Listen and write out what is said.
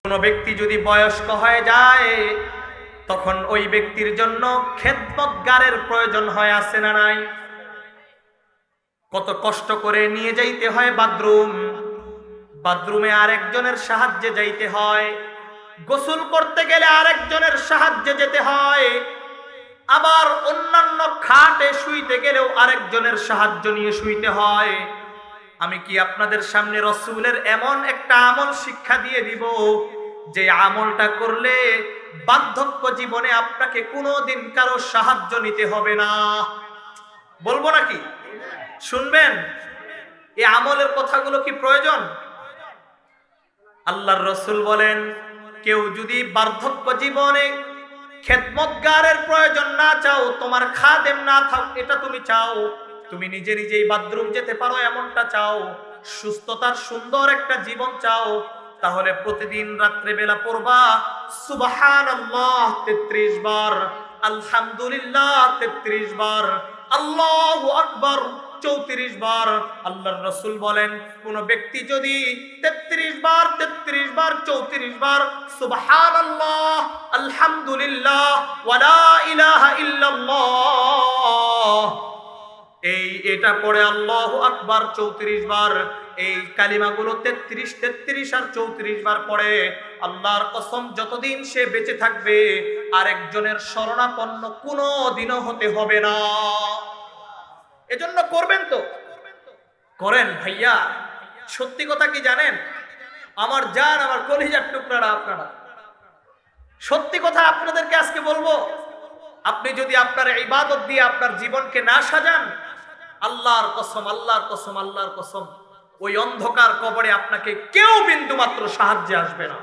কোনো ব্যক্তি যদি বয়স্ক হয়ে যায় তখন ওই ব্যক্তির জন্য খেদমতগারের প্রয়োজন হয়, আছে না নাই? কত কষ্ট করে নিয়ে যাইতে হয় বাথরুমে আরেকজনের সাহায্যে যাইতে হয়, গোসল করতে গেলে আরেকজনের সাহায্যে যেতে হয়, আবার অন্যান্য খাটে শুইতে গেলেও আরেকজনের সাহায্য নিয়ে শুইতে হয়। আমি কি আপনাদের সামনে রাসূলের এমন একটা আমল শিক্ষা দিয়ে দিব যে আমলটা করলে বার্ধক্য জীবনে আপনাকে কোনোদিন কারো সাহায্য নিতে হবে না? বলবো নাকি? শুনবেন? এই আমলের কথাগুলো কি প্রয়োজন? আল্লাহর রাসূল বলেন, কেউ যদি বার্ধক্য জীবনে খেদমতগারের প্রয়োজন না চাও, তোমার খাদেম না থাক, এটা তুমি চাও, তুমি নিজে নিজেই বাথরুম যেতে পারো এমনটা চাও, সুস্থতার সুন্দর একটা জীবন চাও, তাহলে প্রতিদিন রাত্রে বেলা পড়বা সুবহানাল্লাহ 33 বার, আলহামদুলিল্লাহ 33 বার, আল্লাহু আকবার 34 বার। আল্লাহর রাসূল বলেন, কোন ব্যক্তি যদি 33 বার 34 বার সুবহানাল্লাহ আলহামদুলিল্লাহ ওয়া লা ইলাহা ইল্লাল্লাহ এটা পড়ে, আল্লাহু আকবার 34 বার, এই কালিমাগুলো 33 আর 34 বার পড়ে, আল্লাহর কসম যতদিন সে বেঁচে থাকবে আরেকজনের শরণাপন্ন কোনো দিনও হতে হবে না। এজন্য করবেন তো করেন ভাইয়া। সত্যি কথা কি জানেন, আমার জান, আমার কলিজার টুকরারা আপনারা, সত্যি কথা আপনাদেরকে আজকে বলবো, আপনি যদি আপনার ইবাদত দিয়ে আপনার জীবনকে না সাজান, আল্লাহর কসম আল্লাহর কসম আল্লাহর কসম, ওই অন্ধকার কবরে আপনাকে কেউ বিন্দু মাত্র সাহায্যে আসবে না।